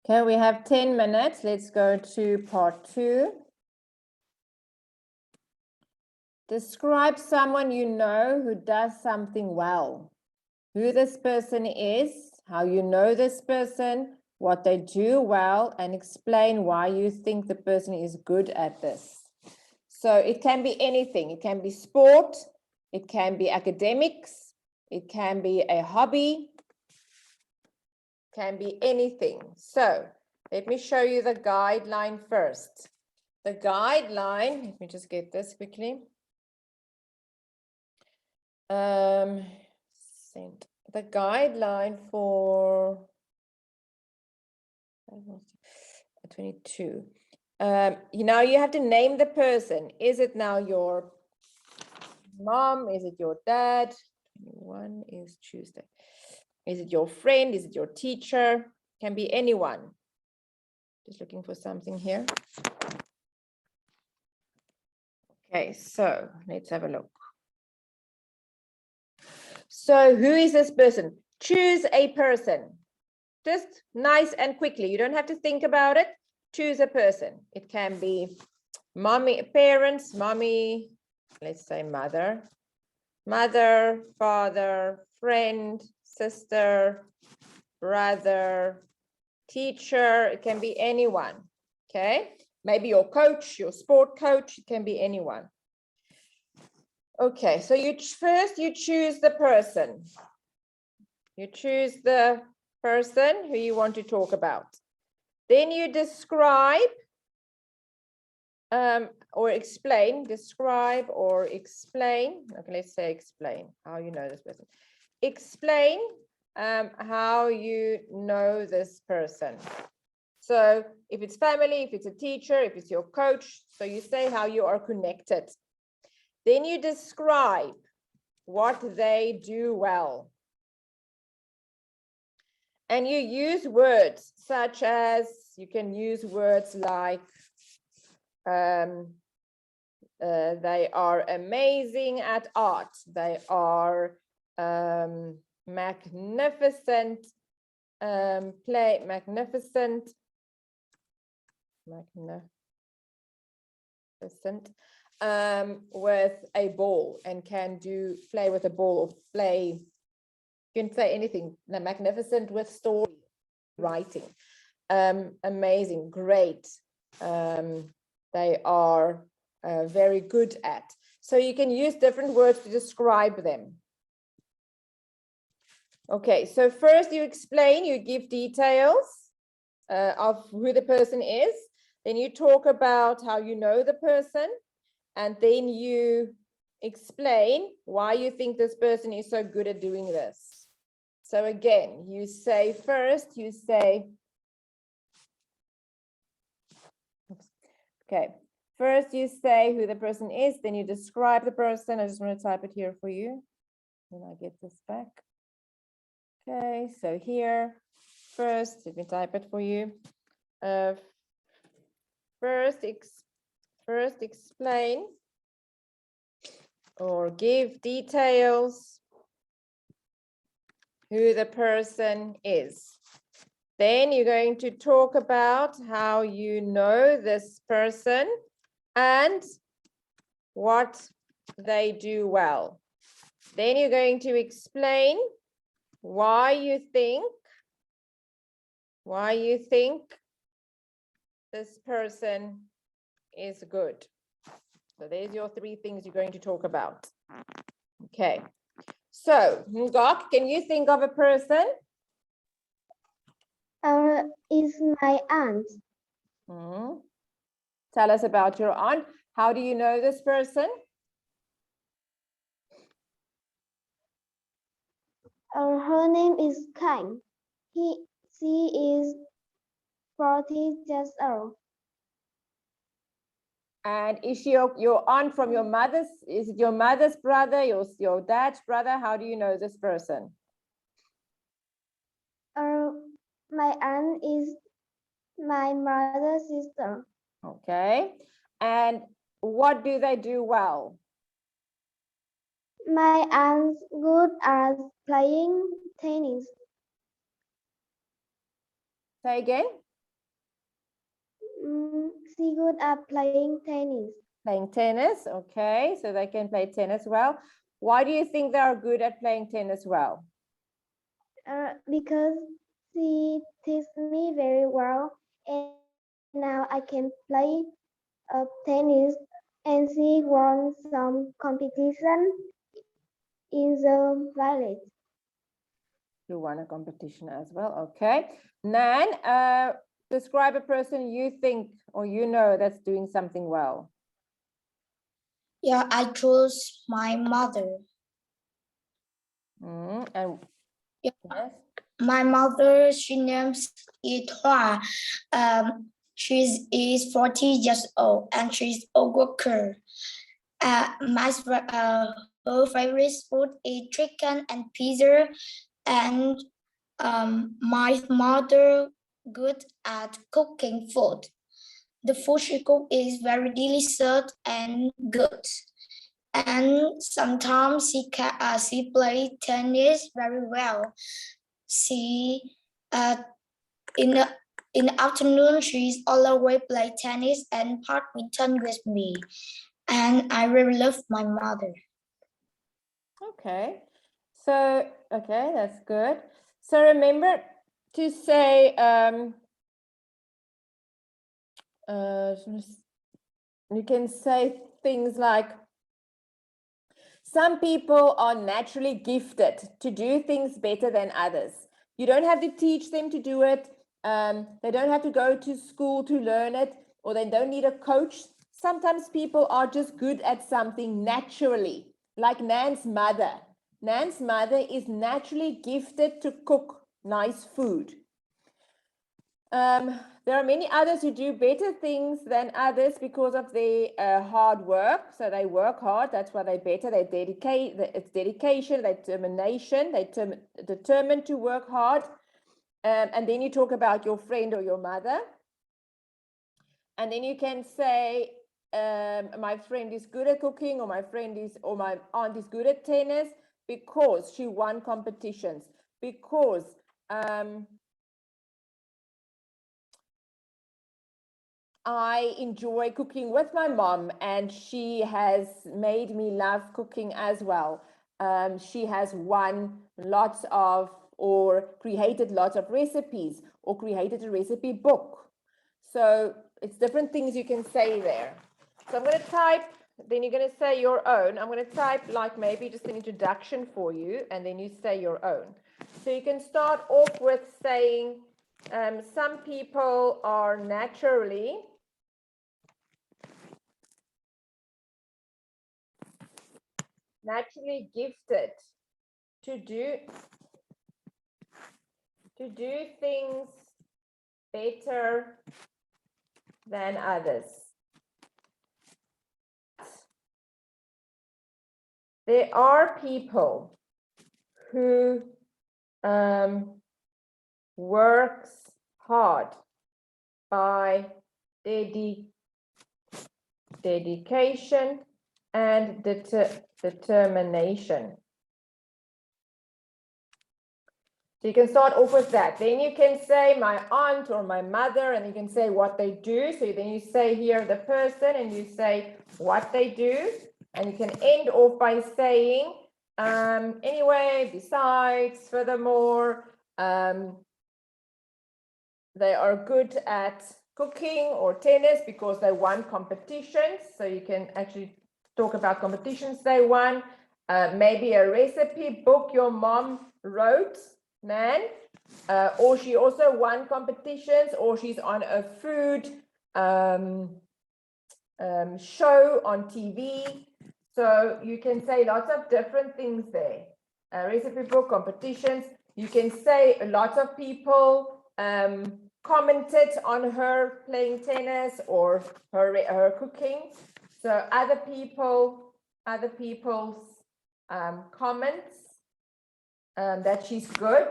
Okay, we have 10 minutes. Let's go to part 2. Describe someone you know who does something well. Who this person is, how you know this person, what they do well, and explain why you think the person is good at this. So it can be anything. It can be sport, it can be academics, it can be a hobby, it can be anything. So let me show you the guideline first. The guideline, let me just get this quickly. The guideline for 22. You have to name the person. Is it now your mom? Is it your dad? 21 is Tuesday. Is it your friend? Is it your teacher? Can be anyone. Just looking for something here. Okay, so let's have a look. So who is this person? Choose a person. Just nice and quickly. You don't have to think about it. Choose a person. It can be mommy, parents, mommy, let's say mother, father, friend, sister, brother, teacher. It can be anyone. Okay. Maybe your coach, your sport coach. It can be anyone. Okay. So you choose the person. You choose the person who you want to talk about. Then you describe or explain, describe or explain. Okay, let's say explain how you know this person. Explain how you know this person. So if it's family, if it's a teacher, if it's your coach, so you say how you are connected. Then you describe what they do well. And you use words such as, you can use words like, they are amazing at art. They are magnificent, magnificent with a ball and can play with a ball or play. You can say anything. Magnificent with story writing. Amazing, great. They are very good at. So you can use different words to describe them. Okay, so first you explain, you give details of who the person is. Then you talk about how you know the person. And then you explain why you think this person is so good at doing this. So again, you say first, you say, okay, first you say who the person is, then you describe the person. I just want to type it here for you. Then I get this back. Okay, so here, first, let me type it for you. First explain or give details who the person is. Then you're going to talk about how you know this person and what they do well. Then you're going to explain why you think this person is good. So there's your 3 things you're going to talk about. Okay. So, Ngok, can you think of a person? Is my aunt. Tell us about your aunt. How do you know this person? Her name is Khánh. She is 40 years old. And is she your aunt from your mother's? Is it your mother's brother, your dad's brother? How do you know this person? My aunt is my mother's sister. Okay. And what do they do well? My aunt's good at playing tennis. Say again? She good at playing tennis. Playing tennis, okay, so they can play tennis well. Why do you think they are good at playing tennis well? Because she teaches me very well, and now I can play tennis. And she won some competition in the village. You won a competition as well, okay. Nan, describe a person you think or you know that's doing something well. Yeah, I chose my mother. And Yeah. yes. My mother, she names it Hua. She is 40 years old and she's a worker. Her favorite food is chicken and pizza, and my mother good at cooking food. The food she cook is very delicious and good. And sometimes she play tennis very well. She in the afternoon she's always play tennis and badminton with me, and I really love my mother. Okay, so okay, that's good. So remember to say you can say things like some people are naturally gifted to do things better than others. You don't have to teach them to do it. They don't have to go to school to learn it, or they don't need a coach. Sometimes people are just good at something naturally, like Nan's mother. Nan's mother is naturally gifted to cook nice food. There are many others who do better things than others because of their hard work. So they work hard. That's why they're better. They dedicate. It's dedication, their determination. They're determined to work hard. And then you talk about your friend or your mother. And then you can say, my friend is good at cooking, or my aunt is good at tennis because she won competitions. Because I enjoy cooking with my mom, and she has made me love cooking as well. She has won lots of, or created lots of recipes, or created a recipe book. So it's different things you can say there. So I'm going to type, then you're going to say your own. I'm going to type like maybe just an introduction for you, and then you say your own. So you can start off with saying, some people are naturally gifted to do things better than others. There are people who works hard by dedication and determination. So you can start off with that. Then you can say my aunt or my mother, and you can say what they do. So then you say here the person, and you say what they do. And you can end off by saying, anyway, besides, furthermore, they are good at cooking or tennis because they won competitions. So you can actually talk about competitions they won. Maybe a recipe book your mom wrote, Nan, or she also won competitions, or she's on a food show on TV. So you can say lots of different things there. Recipe book, competitions. You can say lots of people commented on her playing tennis or her cooking. So other people's comments that she's good.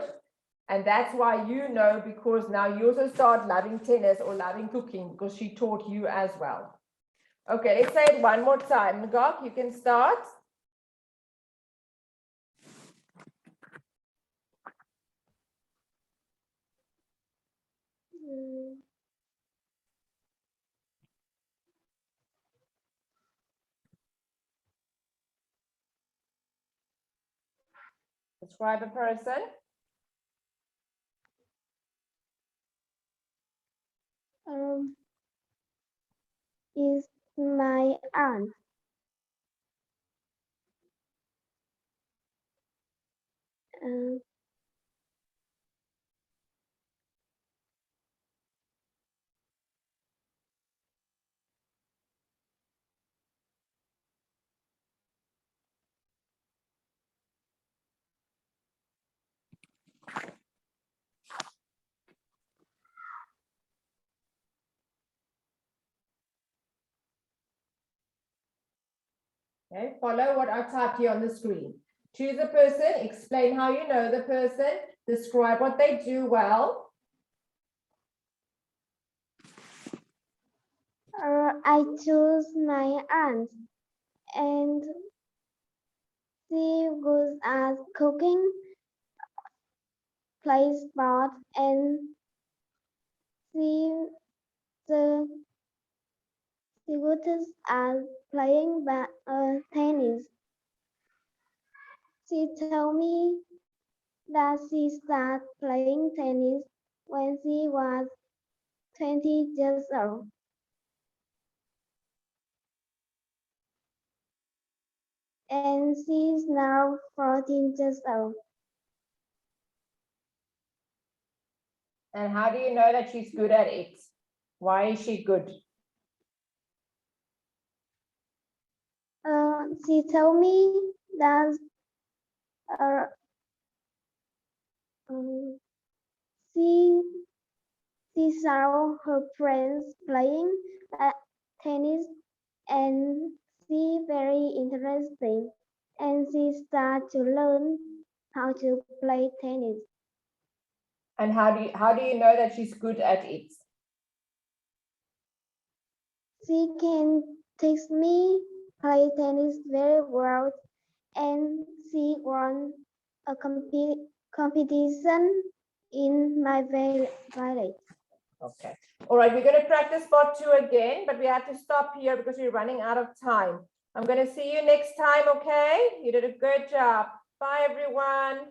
And that's why you know, because now you also start loving tennis or loving cooking because she taught you as well. Okay, let's say it one more time. Ngok, you can start. Describe a person. Is my aunt. Okay, follow what I typed here on the screen. Choose a person, explain how you know the person, describe what they do well. I choose my aunt, and she good at cooking, plays sport, and she the good at playing tennis. She told me that she started playing tennis when she was 20 years old. And she's now 14 years old. And how do you know that she's good at it? Why is she good? She told me that she saw her friends playing tennis and she very interesting, and she started to learn how to play tennis. And how do you know that she's good at it? She can teach me play tennis very well, and she won a competition in my village. Okay. All right, we're going to practice part 2 again, but we have to stop here because we're running out of time. I'm going to see you next time, okay? You did a good job. Bye, everyone.